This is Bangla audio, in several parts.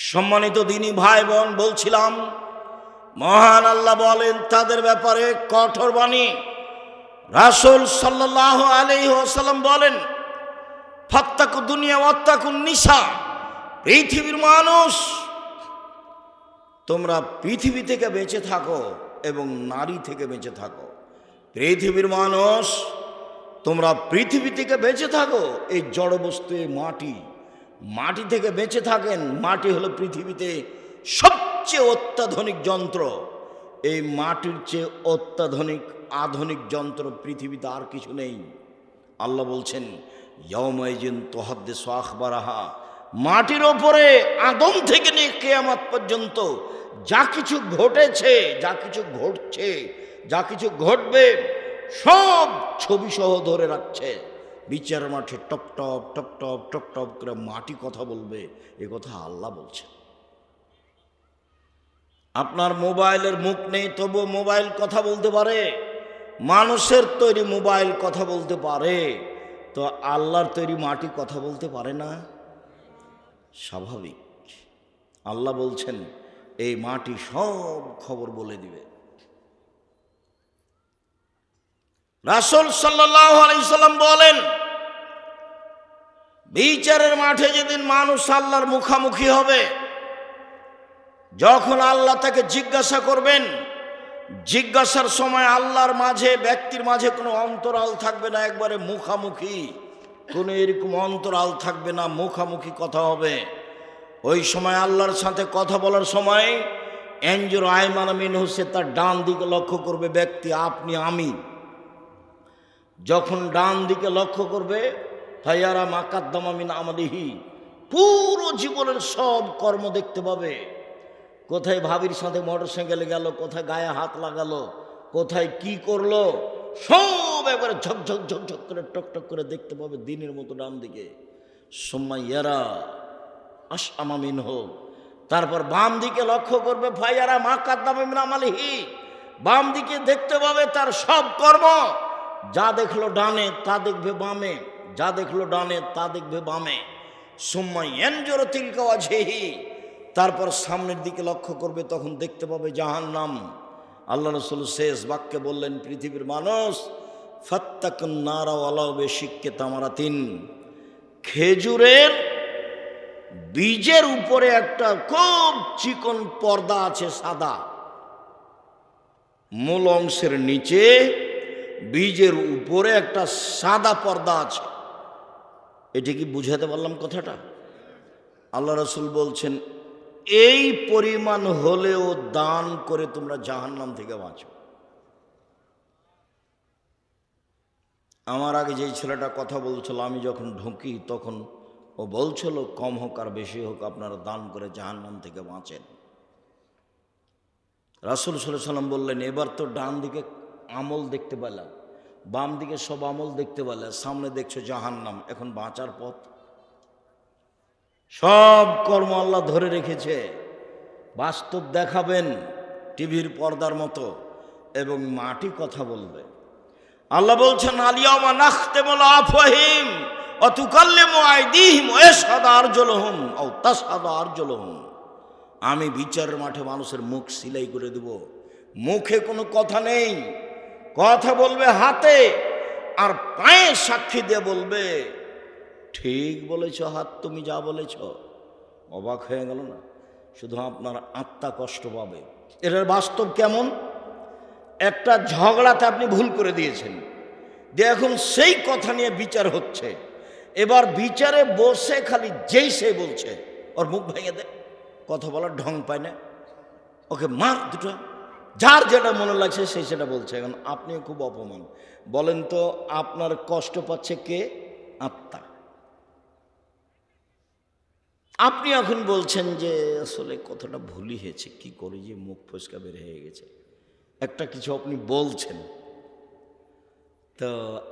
সম্মানিত দিনী ভাই বোন, বলছিলাম মহান আল্লাহ বলেন তাদের ব্যাপারে কঠোর বাণী। রাসূল সাল্লাল্লাহু আলাইহি ওয়াসাল্লাম বলেন, ফাত্তাকু দুনিয়া ওয়াত্তাকুন নিসা, পৃথিবীর মানুষ তোমরা পৃথিবী থেকে বেঁচে থাকো এবং নারী থেকে বেঁচে থাকো। পৃথিবীর মানুষ তোমরা পৃথিবী থেকে বেঁচে থাকো। এই জড়বস্তু মাটি থেকে বেঁচে থাকেন। মাটি হলো পৃথিবীতে সবচেয়ে অত্যাধুনিক যন্ত্র। এই মাটির চেয়ে অত্যাধুনিক আধুনিক যন্ত্র পৃথিবীতে আর কিছু নেই। আল্লাহ বলছেন, ইয়াউমাইজিন তুহাদ্দিসু আখবারাহা, মাটির ওপরে আদম থেকে নিয়ে কিয়ামত পর্যন্ত যা কিছু ঘটেছে, যা কিছু ঘটছে, যা কিছু ঘটবে সব ছবি সহ ধরে রাখছে। বিচার মাঠে top top top top top top করে মাটি কথা বলবে। এ কথা আল্লাহ বলছে। আপনার মোবাইলের মুখ নেই, তবু মোবাইল কথা বলতে পারে। মানুষের তৈরি মোবাইল কথা বলতে পারে, তো আল্লাহর তৈরি মাটি কথা বলতে পারে না? স্বাভাবিক। আল্লাহ বলছেন এই মাটি সব খবর বলে দিবে। রাসূল সাল্লাল্লাহু আলাইহি সাল্লাম বলেন, বিচারের মাঠে যেদিন মানুষ আল্লাহর মুখামুখি হবে, যখন আল্লাহ তাকে জিজ্ঞাসা করবেন, জিজ্ঞাসার সময় আল্লাহর মাঝে ব্যক্তির মাঝে কোনো অন্তরাল থাকবে না, একবারে মুখামুখি, কোনো এরকম অন্তরাল থাকবে না, মুখামুখি কথা হবে। ওই সময় আল্লাহর সাথে কথা বলার সময় এনজুর আয়মান মিনহু, সে তার ডান দিকে লক্ষ্য করবে ব্যক্তি, আপনি আমি। যখন ডান দিকে লক্ষ্য করবে, ফায়ারা মাকাদ্দামা মিন আমালিহি, পুরো জীবনের সব কর্ম দেখতে পাবে। কোথায় ভাবির সাথে মোটরসাইকেলে গেল, কোথায় গায়ে হাত লাগালো, কোথায় কি করলো, সব একবারে ঝকঝক ঝকঝক করে টকটক করে দেখতে পাবে দিনের মতো ডান দিকে। সুম্মাইয়ারা আশআমা মিনহু, তারপর বাম দিকে লক্ষ্য করবে, ফায়ারা মাকাদ্দামা মিন আমালিহি, বাম দিকে দেখতে পাবে তার সব কর্ম। যা দেখলো ডানে তা দেখবে বামে, যা দেখলো ডানে তা দেখবে বামে। সুম্মা ইয়ানজুরু তিলকা ওয়াজহিহি, তারপর সামনের দিকে লক্ষ্য করবে, তখন দেখতে পাবে জাহান্নাম। আল্লাহ রাসূল শেষ বাক্যে বললেন, পৃথিবীর মানুষ ফাত্তাকুন নারা ওয়ালাউ বিশিক্কি তামারাতিন, খেজুরের বীজের উপরে একটা খুব চিকন পর্দা আছে সাদা, মূল অংশের নিচে বীজের উপরে একটা সাদা পর্দা আছে। এটি কি বুঝাতে পারলাম কথাটা? আল্লাহ রাসূল বলছেন, এই পরিমাণ হলেও দান করে তোমরা জাহান্নাম থেকে বাঁচো। আমার আগে যেই ছেলেটা কথা বলছিল, আমি যখন ঢুকি তখন ও বলছিল, কম হোক আর বেশি হোক আপনারা দান করে জাহান্নাম থেকে বাঁচেন। রাসূল সাল্লাল্লাহু আলাইহি ওয়াসাল্লাম বললেন, এবার তো ডান দিকে আমল দেখতে পেলাম, বাম দিকে সব আমল দেখতে পেলে, সামনে দেখছো জাহান্নাম, এখন বাঁচার পথ। সব কর্ম আল্লাহ ধরে রেখেছে, বাস্তব দেখাবেন টিভির পর্দার মতো, এবং মাটি কথা বলবে। আল্লাহ বলছেন, আলিয়াউমা নাখতিমু আলা আফওয়াহিহিম ওয়া তুকাল্লিমু আইদিহিম ওয়া ইয়াশহাদু আরজুলুহুম আও তাশহাদু আরজুলুহুম, আমি বিচারের মাঠে মানুষের মুখ সিলাই করে দেব। মুখে কোনো কথা নেই, কথা বলবে হাতে, আর পায়ে সাক্ষী দিয়ে বলবে, ঠিক বলেছ হাত, তুমি যা বলেছ। অবাক হয়ে গেল না? শুধু আপনার আত্মা কষ্ট পাবে। এটার বাস্তব কেমন? একটা ঝগড়াতে আপনি ভুল করে দিয়েছেন, যে এখন সেই কথা নিয়ে বিচার হচ্ছে। এবার বিচারে বসে খালি যেই সে বলছে, ওর মুখ ভেঙে দেয়, কথা বলার ঢং পায় না, ওকে মার দুটো, যার যেটা মনে লাগছে সে সেটা বলছে। এখন আপনিও খুব অপমান। বলেন তো, আপনার কষ্ট পাচ্ছে কে? আত্মা। আপনি এখন বলছেন যে আসলে কথাটা ভুলই হয়েছে, কি করি যে মুখ ফসকা বের হয়ে গেছে, একটা কিছু আপনি বলছেন, তো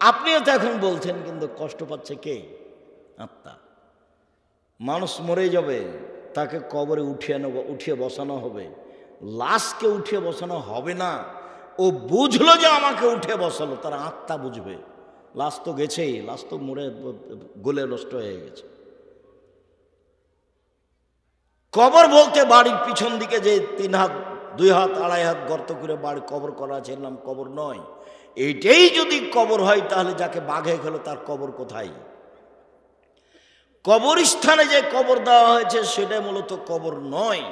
আপনিও তো এখন বলছেন, কিন্তু কষ্ট পাচ্ছে কে? আত্মা। মানুষ মরে যাবে, তাকে কবরে উঠিয়ে বসানো হবে, লাশকে উঠিয়ে বসানো হবে না। ও বুঝলো যে আমাকে উঠিয়ে বসালো, তার আত্মা বুঝবে। লাশ তো গেছেই, লাশ তো মরে গলে নষ্ট হয়ে গেছে। কবর বলতে বাড়ির পিছন দিকে যে 3 হাত 2 হাত 2.5 হাত গর্ত করে বাড়ি কবর করা আছে, এর নাম কবর নয়। এইটাই যদি কবর হয় তাহলে যাকে বাঘে খেলো তার কবর কোথায়? কবরস্থানে যে কবর দেওয়া হয়েছে সেটাই মূলত কবর নয়।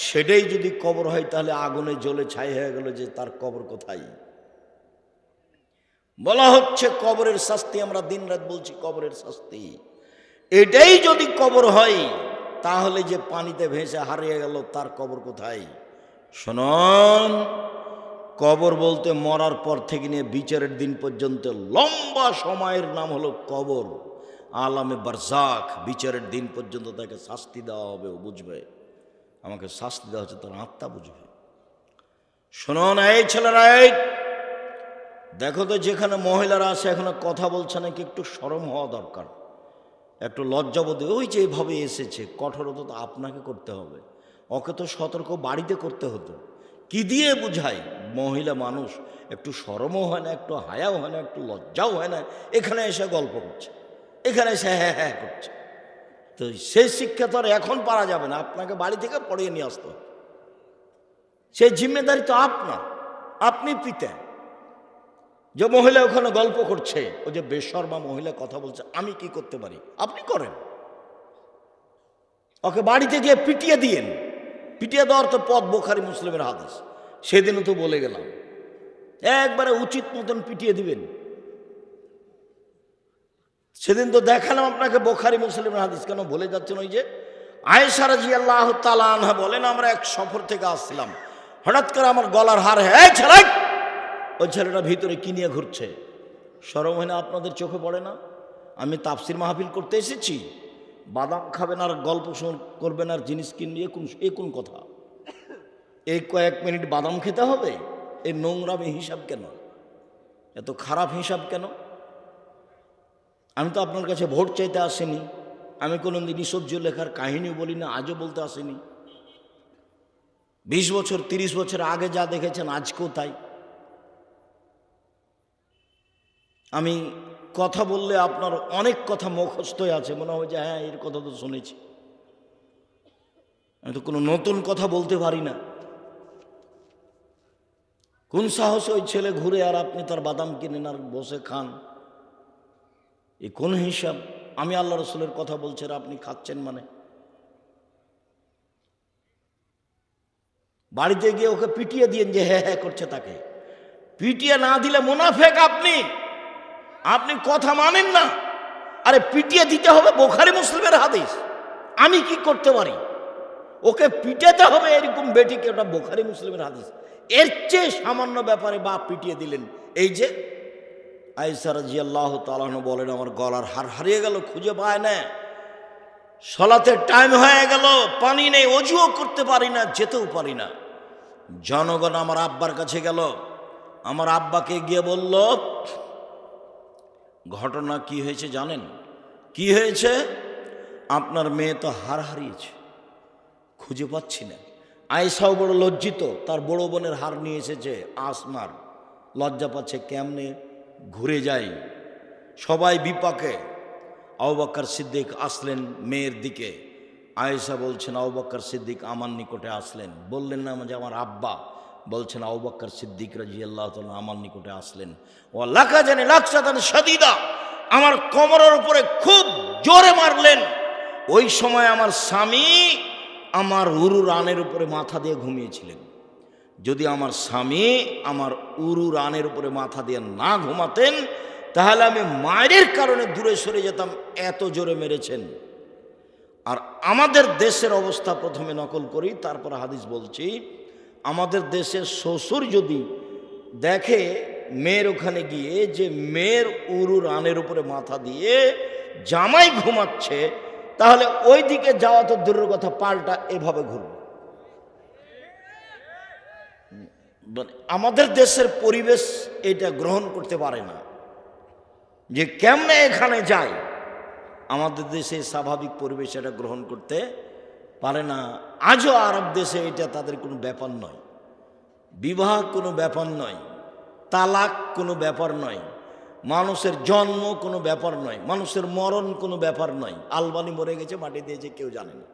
সেটাই যদি কবর হয় তাহলে আগুনে জ্বলে ছাই হয়ে গেল, যে তার কবর কোথায়? বলা হচ্ছে কবরের শাস্তি, আমরা দিনরাত বলছি কবরের শাস্তি। এটাই যদি কবর হয় তাহলে যে পানিতে ভেসে হারিয়ে গেল তার কবর কোথায়? শুনুন, কবর বলতে মরার পর থেকে নিয়ে বিচারের দিন পর্যন্ত লম্বা সময়ের নাম হলো কবর। আলামে বারজাখ, বিচারের দিন পর্যন্ত তাকে শাস্তি দেওয়া হবে। ও বুঝবে আমাকে শাস্তি দেওয়া হচ্ছে, তার আত্মা বুঝবে। শুনুন এই ছেলেরা, এই দেখো তো যেখানে মহিলারা আছে এখানে কথা বলছে নাকি, একটু শরম হওয়া দরকার, একটু লজ্জাবোধ। ওই যে এভাবে এসেছে, কঠোরতা তো আপনাকে করতে হবে, ওকে তো সতর্ক বাড়িতে করতে হতো। কি দিয়ে বুঝায়? মহিলা মানুষ, একটু শরমও হয় না, একটু হায়াও হয় না, একটু লজ্জাও হয় না, এখানে এসে গল্প করছে, এখানে এসে হ্যাঁ হ্যাঁ করছে। তো সেই শিক্ষা তো আর এখন পারা যাবে না, আপনাকে বাড়ি থেকে পড়িয়ে নিয়ে আসতে হবে। সেই জিম্মেদারি তো আপনার, আপনি পিতা। যে মহিলা ওখানে গল্প করছে, ও যে বেশরমা মহিলা কথা বলছে, আমি কি করতে পারি? আপনি করেন, ওকে বাড়িতে গিয়ে পিটিয়ে দিয়েন। পিটিয়ে দেওয়ার তো পথ বুখারী মুসলিমের হাদিস, সেদিনও তো বলে গেলাম, একবারে উচিত মতন পিটিয়ে দিবেন। সেদিন তো দেখালাম আপনাকে বুখারী মুসলিমের হাদিস, কেন বলে যাচ্ছেন? ওই যে আয়েশা রাদিয়াল্লাহু তাআলা আনহা বলেন, আমরা এক সফর থেকে আসছিলাম, হঠাৎ করে আমার গলার হার, হ্যাঁ ছেলে, ওই ছেলেটা ভিতরে কি নিয়ে ঘুরছে? শরম হয় না আপনাদের? চোখে পড়ে না? আমি তাফসির মাহফিল করতে এসেছি, বাদাম খাবেন আর গল্প করবেন আর জিনিস কিনবে, এ কোন কথা? এই কয়েক মিনিট বাদাম খেতে হবে? এই নোংরামি হিসাব কেন? এত খারাপ হিসাব কেন? আমি তো আপনার কাছে ভোট চাইতে আসিনি, আমি কোনোদিন নিঃসহ্য লেখার কাহিনী বলি না, আজও বলতে আসিনি। 20 বছর 30 বছর আগে যা দেখেছেন আজকেও তাই। আমি কথা বললে আপনার অনেক কথা মুখস্থ আছে, মনে হয় যে হ্যাঁ এর কথা তো শুনেছি। আমি তো কোনো নতুন কথা বলতে পারি না। কোন সাহসে ওই ছেলে ঘুরে আর আপনি তার বাদাম কিনেন আর বসে খান? এই কোন হিসাব? আমি আল্লাহ রসুলের কথা বলছি আর আপনি খাচ্ছেন মানে? বাড়িতে গিয়ে ওকে পিটিয়ে দিয়েন যে হ্যাঁ হ্যাঁ করছে, তাকে পিটিয়ে না দিলে মুনাফেক আপনি, আপনি কথা মানেন না। আরে পিটিয়ে দিতে হবে, বুখারী মুসলিমের হাদিস। আমি কি করতে পারি? ওকে পিটাতে হবে এরকম বেটিকে, ওটা বুখারী মুসলিমের হাদিস। এর চেয়ে সামান্য ব্যাপারে বাপ পিটিয়ে দিলেন। এই যে আয়েশা রাদিয়াল্লাহু তাআলা বলেন, আমার গলার হার হারিয়ে গেল, খুঁজে পায় না, সালাতের টাইম হয়ে গেল, পানি নেই, অজুও করতে পারি না, যেতেও পারি না। জনগণ আমার আব্বার কাছে গেল, আমার আব্বাকে গিয়ে বলল, ঘটনা কি হয়েছে জানেন? কি হয়েছে? আপনার মেয়ে তো হার হারিয়েছে, খুঁজে পাচ্ছি না। আয়েশাও বড় লজ্জিত, তার বড় বোনের হার নিয়ে এসেছে আসমার, লজ্জা পাচ্ছে, কেমনে ঘুরে যায়। সবাই বিপাকে। আবু বকর সিদ্দিক আসলেন মেয়ের দিকে। আয়েশা বলছেন, আবু বকর সিদ্দিক আমার নিকটে আসলেন। বললেন না যে আমার আব্বা, বলছেন আবু বকর সিদ্দিক রাদিয়াল্লাহু তাআলা আমার নিকটে আসলেন। ও লাকা জানি লাকসাতান শাদীদা, আমার কোমরের উপরে খুব জোরে মারলেন। ওই সময় আমার স্বামী আমার উরু রানের উপরে মাথা দিয়ে ঘুমিয়েছিলেন। যদি আমার স্বামী আমার উরু রানের উপরে মাথা দিয়ে না ঘুমাতেন তাহলে আমি মায়ের কারণে দূরে সরে যেতাম, এত জোরে মেরেছেন। আর আমাদের দেশের অবস্থা প্রথমে নকল করি, তারপর হাদিস বলছি। আমাদের দেশের শ্বশুর যদি দেখে মেয়ের ওখানে গিয়ে যে মেয়ের উরু রানের উপরে মাথা দিয়ে জামাই ঘুমাচ্ছে, তাহলে ওই দিকে যাওয়া তো দূরের কথা, পাল্টা এভাবে ঘুরবে। আমাদের দেশের পরিবেশ এটা গ্রহণ করতে পারে না, যে কেমনে এখানে যায়। আমাদের দেশে স্বাভাবিক পরিবেশ এটা গ্রহণ করতে পারে না। আজও আরব দেশে এটা তাদের কোনো ব্যাপার নয়, বিবাহ কোনো ব্যাপার নয়, তালাক কোনো ব্যাপার নয়, মানুষের জন্ম কোনো ব্যাপার নয়, মানুষের মরণ কোনো ব্যাপার নয়। আলবানি মরে গেছে, মাটি দিয়েছে, কেউ জানে না।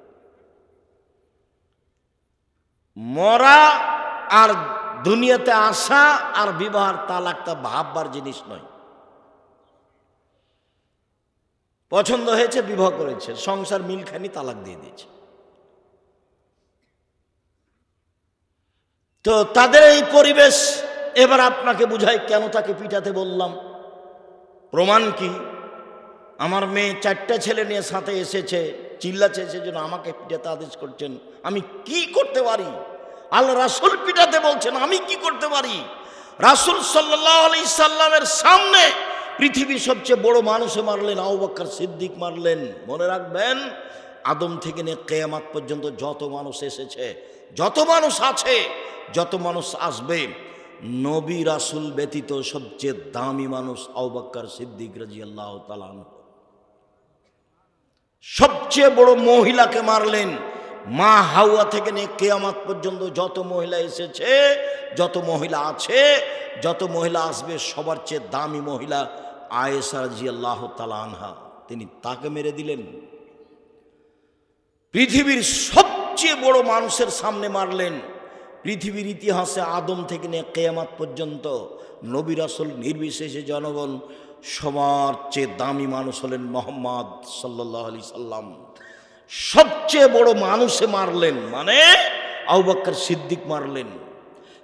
মরা আর দুনিয়াতে আসা আর বিবাহের তালাকটা ভাববার জিনিস নয়। পছন্দ হয়েছে, বিবাহ করেছে, সংসার মিলখানি, তালাক দিয়ে দিয়েছে। তো তাদের এই পরিবেশ। এবার আপনাকে বুঝাই কেন তাকে পিটাতে বললাম। প্রমাণ কি? আমার মেয়ে 4টা ছেলে নিয়ে সাথে এসেছে, চিল্লাচ্ছে, সেজন্য আমাকে পিটাতে আদেশ করছেন। আমি কি করতে পারি? আল্লাহ রাসূল পিটাতে বলছেন, আমি কি করতে পারি? রাসূল সাল্লাল্লাহু আলাইহি সাল্লামের সামনে পৃথিবীর সবচেয়ে বড় মানুষে মারলেন, আবু বকর সিদ্দিক মারলেন। মনে রাখবেন, আদম থেকে নিয়ে কিয়ামত পর্যন্ত যত মানুষ এসেছে, যত মানুষ আছে, যত মানুষ আসবে, নবী রাসূল ব্যতীত সবচেয়ে দামি মানুষ আবু বকর সিদ্দিক রাদিয়াল্লাহু তাআলা আনহু। সবচেয়ে বড় মহিলাকে মারলেন। মা হাওয়া থেকে নিয়ে কিয়ামত পর্যন্ত যত মহিলা এসেছে, যত মহিলা আছে, যত মহিলা আসবে, সবার চেয়ে দামি মহিলা আয়েশা রাদিয়াল্লাহু তাআলা আনহা, তিনি তাকে মেরে দিলেন। পৃথিবীর সবচেয়ে বড় মানুষের সামনে মারলেন। পৃথিবীর ইতিহাসে আদম থেকে নিয়ে কিয়ামত পর্যন্ত নবী রাসূল নির্বিশেষে জনগণ সবার চেয়ে দামি মানুষ হলেন মুহাম্মদ সাল্লাল্লাহু আলাইহি সাল্লাম। সবচেয়ে বড় মানুষে মারলেন, মানে আবু বকর সিদ্দিক মারলেন।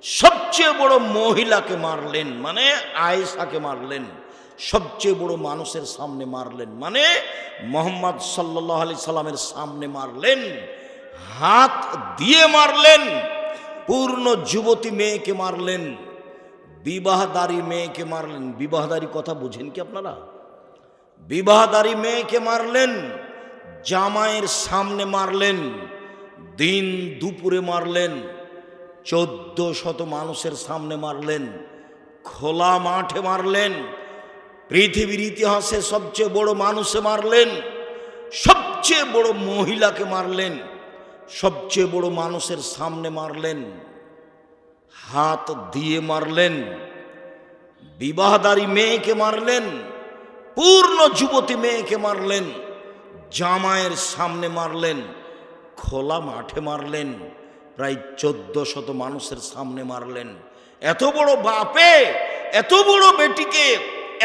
সবচেয়ে বড় মহিলাকে মারলেন, মানে আয়েশাকে মারলেন। সবচেয়ে বড় মানুষের সামনে মারলেন, মানে মুহাম্মদ সাল্লাল্লাহু আলাইহি সাল্লামের সামনে মারলেন। হাত দিয়ে মারলেন। পূর্ণ যুবতী মেয়েকে মারলেন, বিবাহদারী মেয়েকে মারলেন। বিবাহদারী কথা বুঝেন কি আপনারা? বিবাহদারী মেয়েকে মারলেন, জামাইয়ের সামনে মারলেন, দিন দুপুরে মারলেন, 1400 মানুষের সামনে মারলেন, খোলা মাঠে মারলেন। পৃথিবীর ইতিহাসে সবচেয়ে বড় মানুষে মারলেন, সবচেয়ে বড় মহিলাকে মারলেন, সবচেয়ে বড় মানুষের সামনে মারলেন, হাত দিয়ে মারলেন। বিবাহদারী মেয়েকে মারলেন, পূর্ণ যুবতী মেয়েকে মারলেন, জামাইয়ের সামনে মারলেন, খোলা মাঠে মারলেন, প্রায় 1400 মানুষের সামনে মারলেন। এত বড় বাপে এত বড় বেটিকে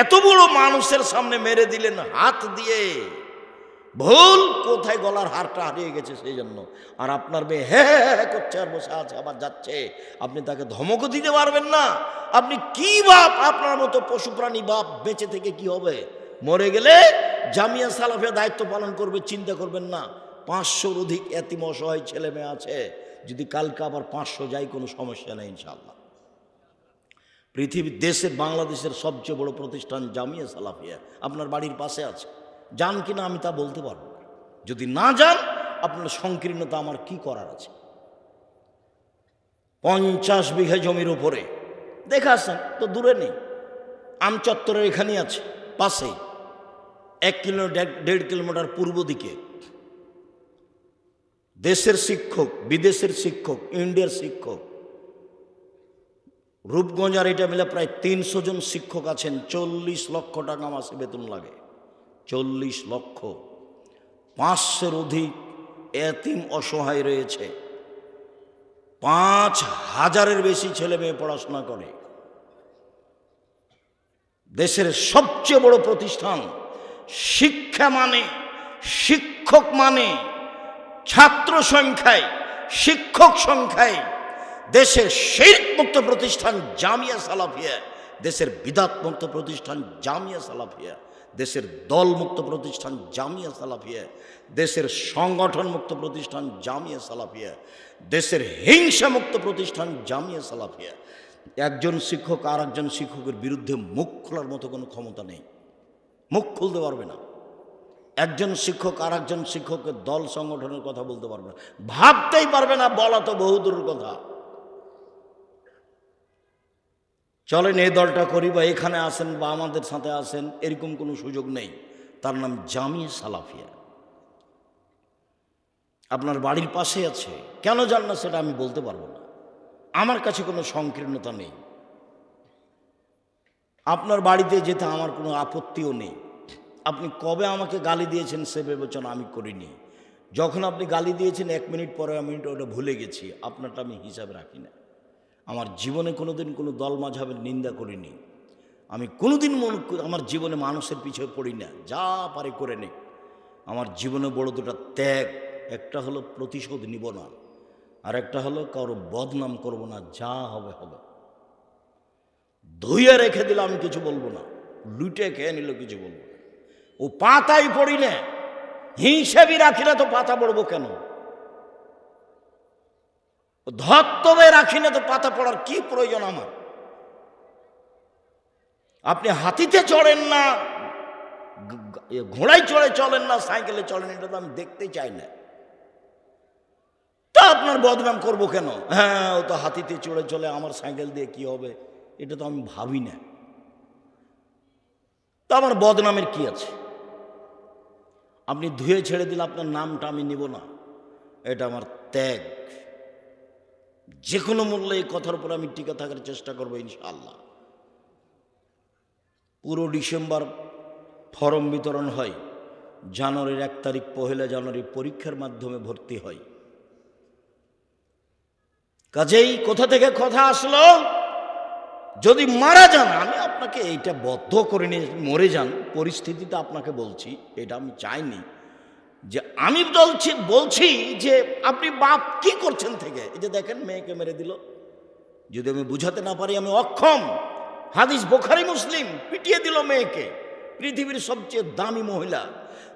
এত বড় মানুষের সামনে মেরে দিলেন হাত দিয়ে। ভুল কোথায়? গলার হারটা হারিয়ে গেছে সেই জন্য। আর আপনার মেয়ে হ্যাঁ করছে আর বসে আছে, আবার যাচ্ছে, আপনি তাকে ধমকও দিতে পারবেন না। আপনি কি বাপ? আপনার মতো পশু প্রাণী বাপ বেঁচে থেকে কি হবে? মরে গেলে জামিয়া সালাফিয়া দায়িত্ব পালন করবে, চিন্তা করবেন না। 500-র অধিক এতিম অসহায় ছেলে মেয়ে আছে, যদি কালকে আবার 500 যায় কোনো সমস্যা নেই ইনশাআল্লাহ। পৃথিবীর দেশের বাংলাদেশের সবচেয়ে বড় প্রতিষ্ঠান জামিয়া সালাফিয়া আপনার বাড়ির পাশে আছে। যান কিনা আমি তা বলতে পারবো না। যদি না যান, আপনার সংকীর্ণতা আমার কি করার আছে? 50 বিঘা জমির উপরে দেখে আসেন তো, দূরে নেই, আমচত্বরের এখানেই আছে, পাশেই 1-1.5 কিলোমিটার পূর্ব দিকে। দেশের শিক্ষক, বিদেশের শিক্ষক, ইন্ডিয়ার শিক্ষক, রূপগঞ্জ আর এটা মিলে প্রায় 300 জন শিক্ষক আছেন। 40 লক্ষ টাকা মাসে বেতন লাগে, 40 লক্ষ। 500-র অধিক এতিম অসহায় রয়েছে, 5000-এর বেশি ছেলে মেয়ে পড়াশোনা করে। দেশের সবচেয়ে বড় প্রতিষ্ঠান। শিক্ষা মানে, শিক্ষক মানে, ছাত্র সংখ্যায়, শিক্ষক সংখ্যায় দেশের শিরক মুক্ত প্রতিষ্ঠান জামিয়া সালাফিয়া, দেশের বিদাত মুক্ত প্রতিষ্ঠান জামিয়া সালাফিয়া, দেশের দল মুক্ত প্রতিষ্ঠান জামিয়া সালাফিয়া, দেশের সংগঠন মুক্ত প্রতিষ্ঠান জামিয়া সালাফিয়া, দেশের হিংসা মুক্ত প্রতিষ্ঠান জামিয়া সালাফিয়া। একজন শিক্ষক আর একজন শিক্ষকের বিরুদ্ধে মুখ খোলার মতো কোনো ক্ষমতা নেই, মুখ খুলতে পারবে না। একজন শিক্ষক আর একজন শিক্ষকের দল সংগঠনের কথা বলতে পারবে না, ভাবতেই পারবে না, বলা তো বহুদূরের কথা। চলেন এই দলটা করি বা এখানে আসেন বা আমাদের সাথে আসেন, এরকম কোনো সুযোগ নেই। তার নাম জামিয়া সালাফিয়া, আপনার বাড়ির পাশে আছে। কেন জান না সেটা আমি বলতে পারবো না, আমার কাছে কোনো সংকীর্ণতা নেই। আপনার বাড়িতে যেতে আমার কোনো আপত্তিও নেই। আপনি কবে আমাকে গালি দিয়েছেন সে বিবেচনা আমি করিনি। যখন আপনি গালি দিয়েছেন 1 মিনিট পরে আমি ওটা ভুলে গেছি, আপনারটা আমি হিসাবে রাখি না। আমার জীবনে কোনোদিন কোনো দল মাঝহাবের নিন্দা করিনি। আমি কোনোদিন আমার জীবনে মানুষের পিছিয়ে পড়ি না, যা পারে করে নে। আমার জীবনে বড় দুটো ত্যাগ, একটা হলো প্রতিশোধ নিব না, আর একটা হলো কারো বদনাম করব না, যা হবে হবে। ধুয়ে রেখে দিলে আমি কিছু বলবো না, লুটে খেয়ে নিল কিছু বলবো না। ও পাতাই পড়ি না, হিসেবই রাখি না, তো পাতা পড়বো কেন? ধত্তবে রাখি না, তো পাতা পড়ার কি প্রয়োজন আমার? আপনি হাতিতে চড়েন না, ঘোড়ায় চড়ে চলেন না, সাইকেলে চলেন, এটা তো আমি দেখতে চাই না। তা আপনার বদনাম করবো কেন? হ্যাঁ, ও তো হাতিতে চড়ে চলে, আমার সাইকেল দিয়ে কি হবে, এটা তো আমি ভাবি না। তা আমার বদনামের কি আছে? আপনি ধুয়ে ছেড়ে দিলে আপনার নামটা আমি নিব না, এটা আমার ত্যাগ। যে কোনো মূল্যে এই কথার উপর আমি টিকে থাকার চেষ্টা করবো ইনশাআল্লাহ। পুরো ডিসেম্বর ফর্ম বিতরণ হয়, জানুয়ারির 1 তারিখ 1 জানুয়ারি পরীক্ষার মাধ্যমে ভর্তি হয়। কাজেই কোথা থেকে কথা আসলো, যদি মারা যান, আমি আপনাকে এইটা বদ্ধ করে নিয়ে মরে যান, পরিস্থিতিটা আপনাকে বলছি, এটা আমি চাইনি যে আমি বলছি যে আপনি বাপ কি করছেন থেকে। এই যে দেখেন, মেয়েকে মেরে দিল, যদি আমি বুঝাতে না পারি আমি অক্ষম। হাদিস বুখারী মুসলিম, পিটিয়ে দিল মেয়েকে। পৃথিবীর সবচেয়ে দামি মহিলা,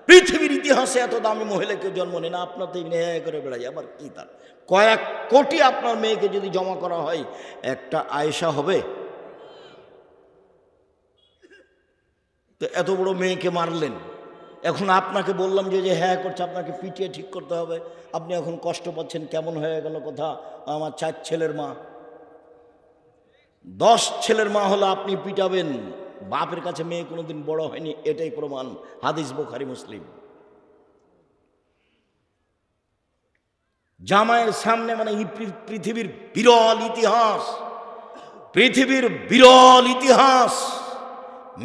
পৃথিবীর ইতিহাসে এত দামি মহিলাকে জন্ম নেই না, আপনার তো ন্যায় করে বেড়াই, আবার কি তার কয়েক কোটি আপনার মেয়েকে যদি জমা করা হয়, একটা আয়েশা হবে? তো এত বড় মেয়েকে মারলেন, এখন আপনাকে বললাম যে হ্যাঁ করছে, আপনাকে পিটিয়ে ঠিক করতে হবে, আপনি এখন কষ্ট পাচ্ছেন, কেমন হয়ে গেল কথা? আমার 4 ছেলের মা, 10 ছেলের মা হলো, আপনি পিটাবেন? বাপের কাছে মেয়ে কোনোদিন বড় হয়নি, এটাই প্রমাণ। হাদিস বুখারী মুসলিম। জামাইয়ের সামনে, মানে পৃথিবীর বিরল ইতিহাস, পৃথিবীর বিরল ইতিহাস,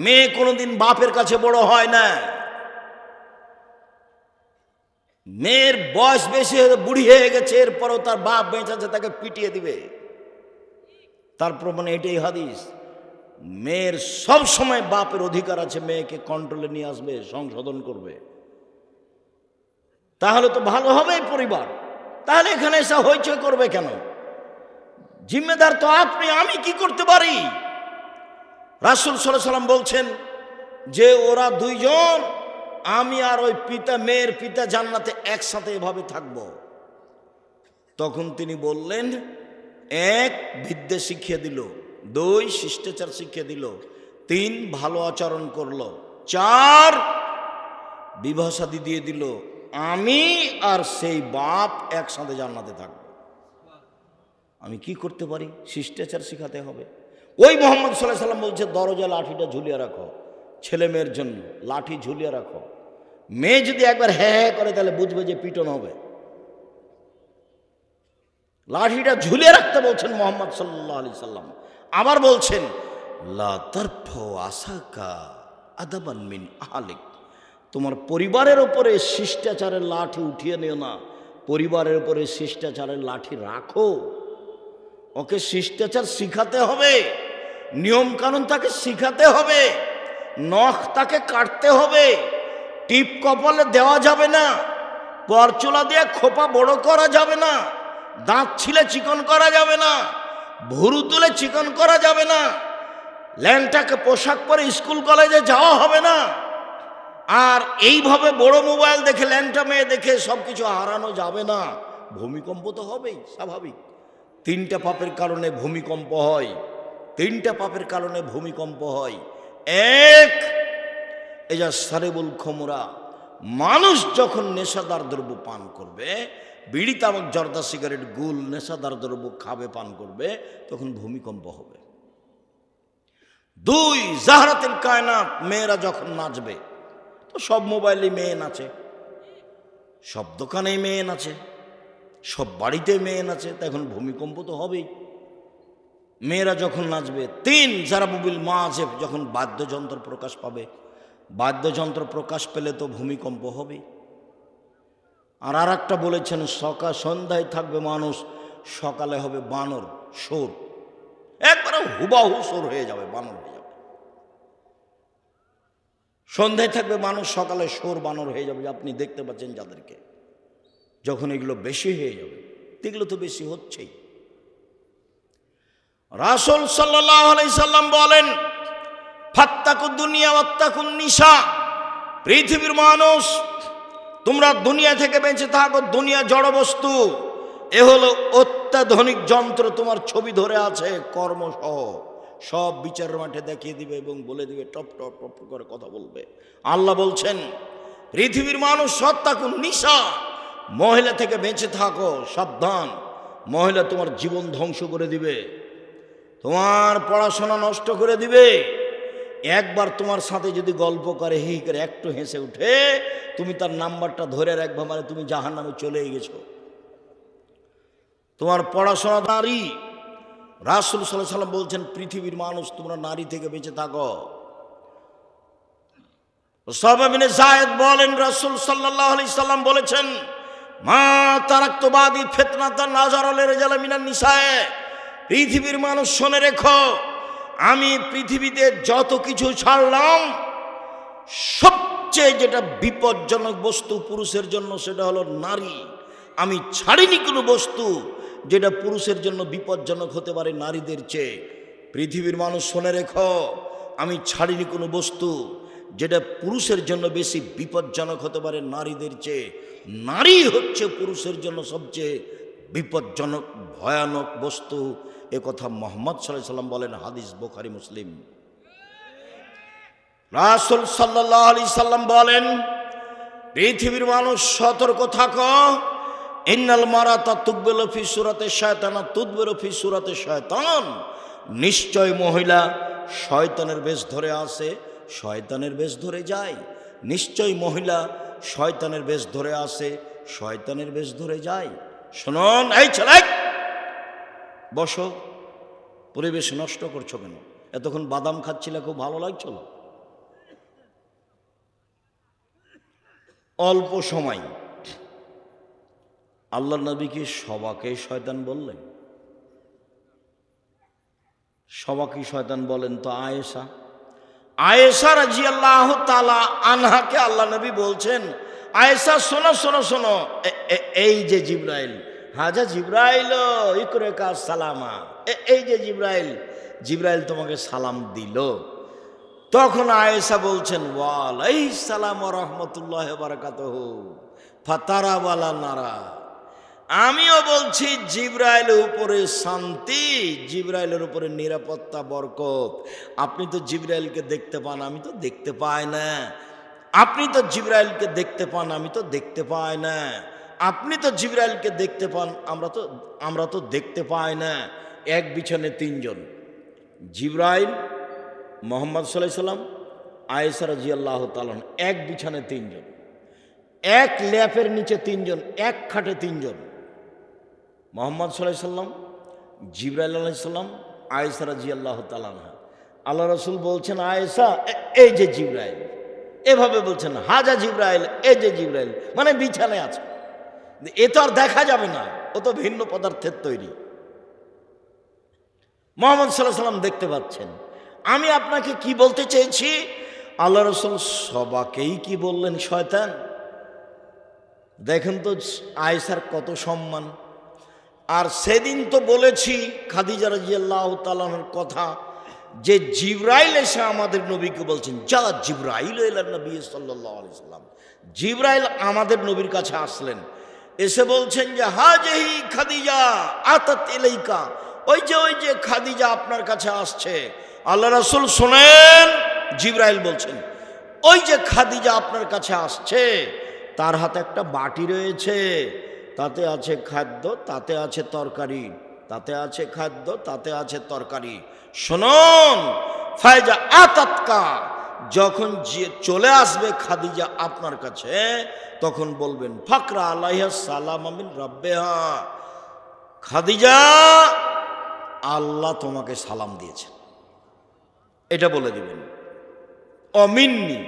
মেয়ে কোনোদিন বাপের কাছে বড় হয় না। মেয়ের বয়স বেশি হয়ে বুড়ি হয়ে গেছে, এরপরও তার বাপ বেঁচে আছে, তাকে পিটিয়ে দিবে। তার প্রমাণ এটাই হাদিস। মেয়ের সব সময় বাপের অধিকার আছে, মেয়েকে কন্ট্রোলে নিয়ে আসবে, সংশোধন করবে, তাহলে তো ভালো হবে পরিবার। তাহলে এখানে এসে হইচই করবে কেন? জিম্মেদার তো আপনি, আমি কি করতে পারি? রাসূল সাল্লাল্লাহু আলাইহি ওয়াসাল্লাম বলছেন যে ওরা দুইজন, আমি আর ওই পিতা, মেয়ের পিতা জান্নাতে একসাথে এভাবে থাকব। তখন তিনি বললেন, 1 বিদ্যে শিখিয়ে দিল, 2 শিষ্টাচার শিখিয়ে দিল, 3 ভালো আচরণ করলো, 4 বিবাহ শাদী দিয়ে দিল, আমি আর সেই বাপ একসাথে জান্নাতে থাকব। আমি কি করতে পারি? শিষ্টাচার শিখাতে হবে। ওই মুহাম্মদ সাল্লাল্লাহু আলাইহি ওয়াসাল্লাম বলছে, দরজা লাঠিটা ঝুলিয়ে রাখো, ছেলে মেয়ের জন্য লাঠি ঝুলিয়ে রাখো। মেয়ে যদি একবার হ্যাঁ হ্যাঁ করে, তাহলে বুঝবে যে পিটন হবে। লাঠিটা ঝুলিয়ে রাখতে বলছেন মুহাম্মদ সাল্লাল্লাহু আলাইহি ওয়াসাল্লাম। আবার বলছেন, লা তারফু আসাকা আদাবান মিন আহলিক, তোমার পরিবারের উপরে শিষ্টাচারের লাঠি উঠিয়ে নিও না, পরিবারের উপরে শিষ্টাচারের লাঠি রাখো। ওকে শিষ্টাচার শিখাতে হবে, নিয়ম কানুন তাকে শিখাতে হবে, নখ তাকে কাটতে হবে, টিপ কপালে দেওয়া যাবে না, পরচুলা দিয়ে খোপা বড় করা যাবে না, দাঁত ছিলে চিকন করা যাবে না, ভুরু তুলে চিকন করা যাবে না, ল্যাংটাকে পোশাক পরে স্কুল কলেজে যাওয়া হবে না। আর এইভাবে বড় মোবাইল দেখে, ল্যাংটা মেয়ে দেখে সবকিছু হারানো যাবে না। ভূমিকম্প তো হবেই, স্বাভাবিক। 3টা পাপের কারণে ভূমিকম্প হয়, 3টা পাপের কারণে ভূমিকম্প হয়। 1, এই যা সারেবুল খমরা, মানুষ যখন নেশাদার দ্রব্য পান করবে, বিড়ি, তামাক, জর্দা, সিগারেট, গুল, নেশাদার দ্রব্য খাবে, পান করবে, তখন ভূমিকম্প হবে। 2, জাহরাতুল কায়নাত, মেয়েরা যখন নাচবে, তো সব মোবাইলে মেয়ে নাচে, সব দোকানেই মেয়ে নাচে, সব বাড়িতে মেয়ে নাচে, তা এখন ভূমিকম্প তো হবেই মেয়েরা যখন নাচবে। 3, জারাবুবিল মাজেব, যখন বাদ্যযন্ত্র প্রকাশ পাবে, বাদ্যযন্ত্র প্রকাশ পেলে তো ভূমিকম্প হবে। আর একটা বলেছেন সন্ধ্যায় থাকবে মানুষ, সকালে হবে বানর, সোর, একবারে হুবাহু সোর হয়ে যাবে, বানর হয়ে যাবে। সন্ধ্যায় থাকবে মানুষ, সকালে সোর বানর হয়ে যাবে। আপনি দেখতে পাচ্ছেন যাদেরকে, যখন এগুলো বেশি হয়ে যাবে, এগুলো তো বেশি হচ্ছেই। রাসূল সাল্লাল্লাহু আলাইহি সাল্লাম বলেন, ফাত্তাকুদ দুনিয়া ওয়াত্তাকুন নিসা, পৃথিবীর মানুষ তোমরা দুনিয়া থেকে বেঁচে থাকো। দুনিয়া জড় বস্তু, এ হলো অত্যাধুনিক যন্ত্র, তোমার ছবি ধরে আছে কর্মসহ, সব বিচারের মাঠে দেখিয়ে দিবে এবং বলে দিবে, টপ টপ টপ করে কথা বলবে। আল্লাহ বলছেন, পৃথিবীর মানুষ ওয়াত্তাকুন নিসা, মহিলা থেকে বেঁচে থাকো, সাবধান, মহিলা তোমার জীবন ধ্বংস করে দিবে, তোমার পড়াশোনা নষ্ট করে দিবে। একবার তোমার সাথে যদি গল্প করে, হি করে একটু হেসে উঠে, তুমি তার নাম্বারটা ধরে রাখবা, মানে তুমি জাহান্নামে চলেই গেছো। তোমার পড়াশোনা নারী, রাসূল সাল্লাল্লাহু আলাইহি সাল্লাম বলছেন, পৃথিবীর মানুষ তোমরা নারী থেকে বেঁচে থাকো। উসামা বিন যায়েদ বলেন, রাসূল সাল্লাল্লাহু আলাইহি সাল্লাম বলেছেন, মা তারাকতু বাদি ফিতনাতান নাযারা লিরিজালি মিনান নিসায়ে, পৃথিবীর মানুষ শুনে রেখো, আমি পৃথিবীতে যত কিছু ছাড়লাম, সবচেয়ে যেটা বিপজ্জনক বস্তু পুরুষের জন্য সেটা হলো নারী। আমি ছাড়িনি কোনো বস্তু যেটা পুরুষের জন্য বিপজ্জনক হতে পারে নারীদের চেয়ে। পৃথিবীর মানুষ শুনে রেখো, আমি ছাড়িনি কোনো বস্তু যেটা পুরুষের জন্য বেশি বিপজ্জনক হতে পারে নারীদের চেয়ে। নারী হচ্ছে পুরুষের জন্য সবচেয়ে বিপজ্জনক ভয়ানক বস্তু, এ কথা মুহাম্মদ সাল্লাল্লাহু আলাইহি সাল্লাম বলেন, হাদিস বুখারী মুসলিম। রাসূল সাল্লাল্লাহু আলাইহি সাল্লাম বলেন, পৃথিবীর মানুষ সতর্ক থাকো, ইন্নাল মারাতা তুকবিলু ফি সূরাতি শায়তান তুদবিরু ফি সূরাতি শায়তান, নিশ্চয় মহিলা শয়তানের বেশ ধরে আসে, শয়তানের বেশ ধরে যায়। নিশ্চয় মহিলা শয়তানের বেশ ধরে আসে, শয়তানের বেশ ধরে যায়। শুনুন, এই ছেলে বসো, পরিবেশ নষ্ট করছো কেন? এতক্ষণ বাদাম খাচ্ছিলে, খুব ভালো লাগছিল। অল্প সময় আল্লাহ নবী কি সবাকে শয়তান বললেন? সবাকে শয়তান বলেন তো আয়েশা রাদিয়াল্লাহু তাআলা আনহাকে আল্লাহ নবী বলছেন, আয়েশা শোনো শোনো শোনো, এই যে জিবরাইল, হাজা জিবরাইল ইকরাকা সালামা, এই যে জিবরাইল তোমাকে সালাম দিল। তখন আয়েশা বলছেন, ওয়ালাইহিস সালাম ওয়া রাহমাতুল্লাহি ওয়া বারাকাতুহু ফাতারা ওয়ালা নারা, আমিও বলছি জিবরাইলের উপরে শান্তি, জিবরাইলের উপরে নিরাপত্তা, বরকত। আপনি তো জিবরাইলকে দেখতে পান, আমি তো দেখতে পাই না। আপনি তো জিবরাইলকে দেখতে পান, আমি তো দেখতে পাই না। আপনি তো জিবরাইলকে দেখতে পান, আমরা তো দেখতে পাই না। এক বিছানে তিনজন, জিবরাইল, মুহাম্মদ সাল্লাল্লাহু আলাইহি সাল্লাম, আয়েশা রাদিয়াল্লাহু তাআলা, এক বিছানে তিনজন, এক ল্যাপের নিচে তিনজন, এক খাটে তিনজন, মুহাম্মদ সাল্লাল্লাহু আলাইহি সাল্লাম, জিবরাইল আলাইহিস সালাম, আয়েশা রাদিয়াল্লাহু তাআলা আনহা। আল্লাহ রাসূল বলছেন, আয়েশা এই যে জিবরাইল, এভাবে বলছেন, হাজা জিবরাইল, এই যে জিবরাইল, মানে বিছানায় আছে। এ তো আর দেখা যাবে না, ও তো ভিন্ন পদার্থের তৈরি। মুহাম্মদ সাল্লাল্লাহু আলাইহি সাল্লাম দেখতে পাচ্ছেন। আমি আপনাকে কি বলতে চেয়েছি, আল্লাহ রাসূল সবাকেই কি বললেন শয়তান? দেখেন তো আয়েশার কত সম্মান। আর সেদিন তো বলেছি খাদিজা রাদিয়াল্লাহু তাআলার কথা, যে জিবরাইল এসে আমাদের নবীকে বলছেন, যা জিবরাইল ইলা নবী সাল্লাল্লাহু আলাইহি সাল্লাম, জিবরাইল আমাদের নবীর কাছে আসলেন, এসে বলছেন যে হাজিহি খাদিজা আতাত ইলাইকা, ওই যে খাদিজা আপনার কাছে আসছে। আল্লাহ রাসূল শুনেন, জিবরাইল বলছেন, ওই যে খাদিজা আপনার কাছে আসছে, তার হাতে একটা বাটি রয়েছে, তাতে আছে খাদ্য, তাতে আছে তরকারি, তাতে আছে খাদ্য, তাতে আছে তরকারি। শুনুন, ফায়জা আতাতকা, যখন চলে আসবে খাদিজা আপনার কাছে, তখন বলবেন, ফাকরা আলাইহা সালাম মিন রাব্বিহা, খাদিজা আল্লাহ তোমাকে সালাম দিয়েছে, এটা বলে দিবেন। অমিন্নি,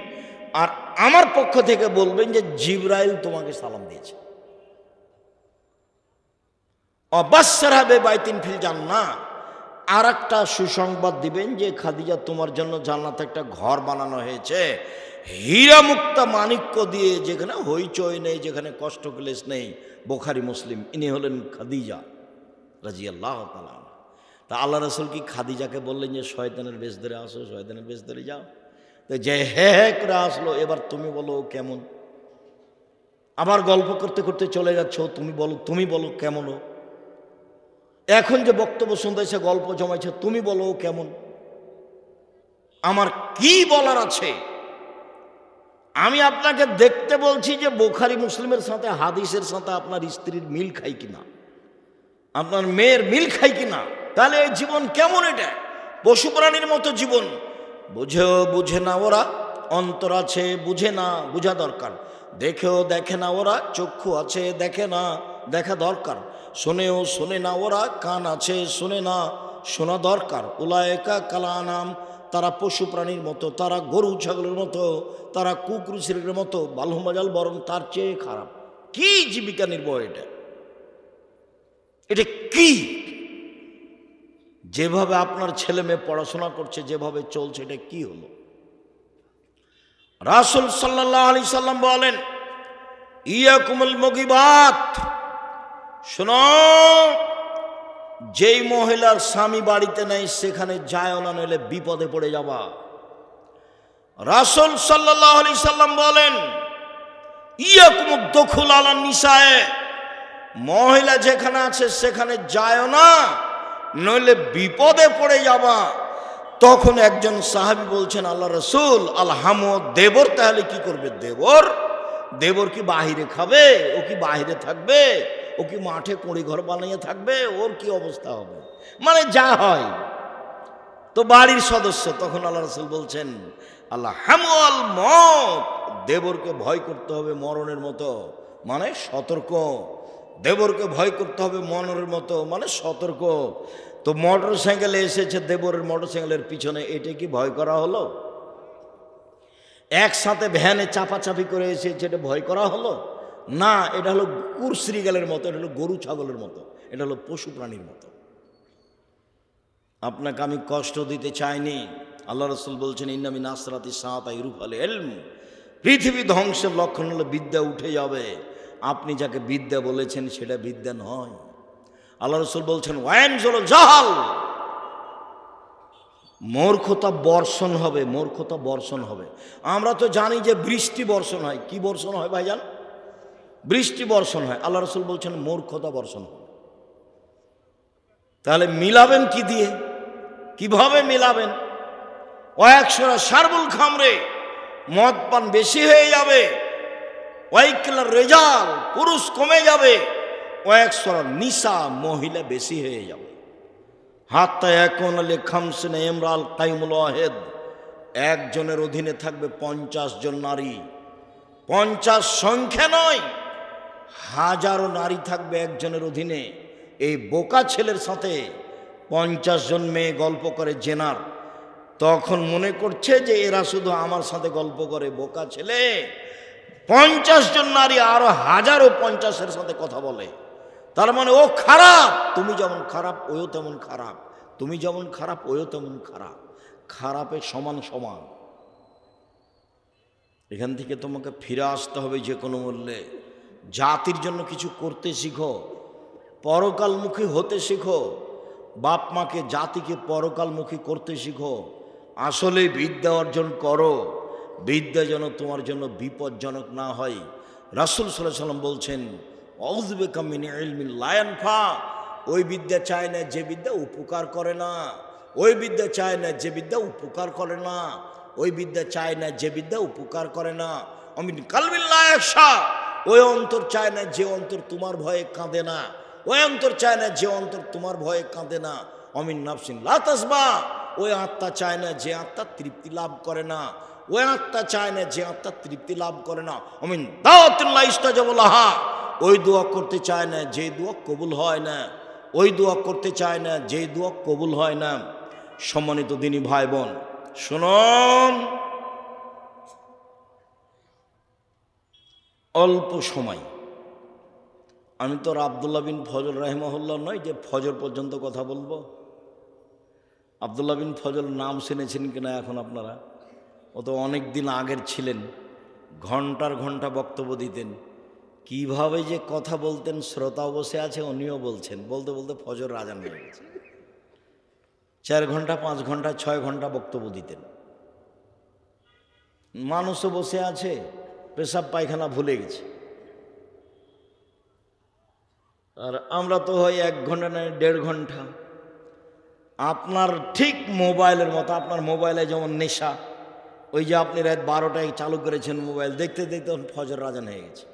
আর আমার পক্ষ থেকে বলবেন যে জিবরাইল তোমাকে সালাম দিয়েছে। অবাসসারহা বিবাইতিন ফিল জান্নাহ, আর একটা সুসংবাদ দিবেন যে খাদিজা তোমার জন্য জান্নাতে একটা ঘর বানানো হয়েছে হীরা মুক্তা মাণিক্য দিয়ে, যেখানে হইচই নেই, যেখানে কষ্ট ক্লেশ নেই। বুখারী মুসলিম। ইনি হলেন খাদিজা রাদিয়াল্লাহু তাআলা। তা আল্লাহ রাসূল কি খাদিজাকে বললেন যে শয়তানের বেশ ধরে আসো, শয়তানের বেশ ধরে যাও? তো যে হে করে আসলো, এবার তুমি বলো কেমন? আবার গল্প করতে করতে চলে যাচ্ছ, তুমি বলো কেমন? এখন যে বক্তব্য শুনতেছে, গল্প জমাইছে, তুমি বলো কেমন? আমার কি বলার আছে? আমি আপনাকে দেখতে বলছি যে বুখারী মুসলিমের সাথে হাদিসের সাথে আপনার স্ত্রীর মিল খাই কিনা, আপনার মেয়ের মিল খাই কিনা। তাহলে এই জীবন কেমন? এটা পশু প্রাণীর মতো জীবন। বুঝে না ওরা, অন্তর আছে বুঝে না, বোঝা দরকার। দেখেও দেখে না ওরা, চক্ষু আছে দেখে না, দেখা দরকার। শোনেও শোনে না ওরা, কান আছে শোনে না, শোনা দরকার। উলায়েকা কালানাম, তারা পশু প্রাণীর মতো, তারা গরু ছাগলের মতো, তারা কুকুরের মতো, বালুমাজাল বরং তার চেয়ে খারাপ। কি জীবিকা নির্বাহ এটা? এটা কি? যেভাবে আপনার ছেলে মেয়ে পড়াশোনা করছে, যেভাবে চলছে, এটা কি হলো? রাসূল সাল্লাল্লাহু আলাইহি সাল্লাম বলেন, ইয়াকুমুল মুগিবাত, শোনো, যেই মহিলার স্বামী বাড়িতে নেই সেখানে যায় না, নইলে বিপদে পড়ে যাবা। রাসূল সাল্লাল্লাহু আলাইহি সাল্লাম বলেন, ইয়াকুমুদ দুখুল আলান নিসায়ে, মহিলা যেখানে আছে সেখানে যায় না, নইলে বিপদে পড়ে যাবা। তখন একজন সাহাবী বলছেন, আল্লাহ রাসূল, আলহামু, দেবর তাহলে কি করবে? দেবর কি বাহিরে খাবে? ও কি বাহিরে থাকবে? ও কি মাঠে কুঁড়ি ঘর বানিয়ে থাকবে? ওর কি অবস্থা হবে? মানে যা হয় তো বাড়ির সদস্য। তখন আল্লাহ রাসূল বলছেন, আলহামু আল মউত, দেবরকে ভয় করতে হবে মরণের মতো, মানে সতর্ক। দেবরকে ভয় করতে হবে মরণের মতো, মানে সতর্ক। তো মোটর সাইকেলে এসেছে, দেবরের মোটর সাইকেলের পিছনে, এটা কি ভয় করা হলো? একসাথে ভ্যানে চাপাচাপি করে এসেছে, এটা ভয় করা হলো না। এটা হলো কুরশ্রীগালের মতো, এটা হলো গরু ছাগলের মতো, এটা হলো পশু প্রাণীর মতো। আপনাকে আমি কষ্ট দিতে চাইনি। আল্লাহ রাসূল বলছেন, ইন্না মিন আসরাতি সাআতি ইরফাল ইলম, পৃথিবী ধ্বংসের লক্ষণ হলো বিদ্যা উঠে যাবে। আপনি যাকে বিদ্যা বলেছেন সেটা বিদ্যা নয়। আল্লাহ রাসূল বলছেন, ওয়ায়ানজুল জাহাল, মূর্খতা বর্ষণ হবে, মূর্খতা বর্ষণ হবে। আমরা তো জানি যে বৃষ্টি বর্ষণ হয়। কি বর্ষণ হয় ভাইজান? বৃষ্টি বর্ষণ হয়। আল্লাহ রাসূল বলছেন মূর্খতা বর্ষণ হবে। তাহলে মিলাবেন কি দিয়ে? কিভাবে মিলাবেন? ওয়াকসুরা শারবুল খামরে, মদ পান বেশি হয়ে যাবে। ওয়াইকলার রেজাল, পুরুষ কমে যাবে। ওয়াকসুরা নিসা, মহিলা বেশি হয়ে যাবে। হাত্তা এখন আলে খামসিন ইমরাল কাইমুল ওয়াহিদ, একজনের অধীনে থাকবে 50 জন নারী। 50 সংখ্যা নয়, হাজারো নারী থাকবে একজনের অধীনে। এই বোকা ছেলের সাথে 50 জন মেয়ে গল্প করে জেনার, তখন মনে করছে যে এরা শুধু আমার সাথে গল্প করে। বোকা ছেলে, 50 জন নারী আরো হাজারো 50-এর সাথে কথা বলে। তার মানে ও খারাপ। তুমি যেমন খারাপ ওও তেমন খারাপ, তুমি যেমন খারাপ ওও তেমন খারাপ। খারাপের সমান সমান। এখান থেকে তোমাকে ফিরে আসতে হবে যে কোনো মূল্যে। জাতির জন্য কিছু করতে শিখো, পরকালমুখী হতে শিখো। বাপ মাকে, জাতিকে পরকালমুখী করতে শিখো। আসলে বিদ্যা অর্জন করো, বিদ্যা যেন তোমার জন্য বিপজ্জনক না হয়। রাসূল সাল্লাল্লাহু আলাইহি ওয়াসাল্লাম বলছেন, আউযুবিকা মিন ইলমিন লা ইয়ানফা, ওই বিদ্যা চায় না যে বিদ্যা উপকার করে না। ওই বিদ্যা চায় না যে বিদ্যা উপকার করে না। ওই বিদ্যা চায় না যে বিদ্যা উপকার করে না। অমিন কালবিন লা ইয়াখশা, ওই অন্তর চায় না যে অন্তর তোমার ভয়ে কাঁদে না। ওই অন্তর চায় না যে অন্তর তোমার ভয়ে কাঁদে না। অমিন নাফসিন লা তাসবা, ওই আত্মা চায় না যে আত্মা তৃপ্তি লাভ করে না। ওই আত্মা চায় না যে আত্মা তৃপ্তি লাভ করে না। অমিন দাওয়াতিন লা ইস্তাজাবু লাহা, ওই দোয়া করতে চায় না যে দোয়া কবুল হয় না। ওই দোয়া করতে চায় না যে দোয়া কবুল হয় না। সম্মানিত দিনী ভাই বোন, শুনুন, অল্প সময় আমি তো আব্দুল্লাহ বিন ফজল রাহিমাহুল্লাহ নয় যে ফজর পর্যন্ত কথা বলবো। আব্দুল্লাহ বিন ফজল নাম শুনেছেন কিনা এখন আপনারা? ও তো অনেক দিন আগের ছিলেন, ঘন্টার ঘন্টা বক্তব্য দিতেন। কিভাবে যে কথা বলতেন, শ্রোতাও বসে আছে, উনিও বলছেন, বলতে বলতে ফজর আজান হয়ে গেছে। 4 ঘন্টা 5 ঘন্টা 6 ঘন্টা বক্তব্য দিতেন। মানুষও বসে আছে, পেশাব পায়খানা ভুলে গেছে। আর আমরা তো হয় 1 ঘন্টা নয় 1.5 ঘন্টা। আপনার ঠিক মোবাইলের মতো, আপনার মোবাইলে যেমন নেশা, ওই যে আপনি রাত 12টায় চালু করেছেন মোবাইল, দেখতে দেখতে ফজর আজান হয়ে গেছে।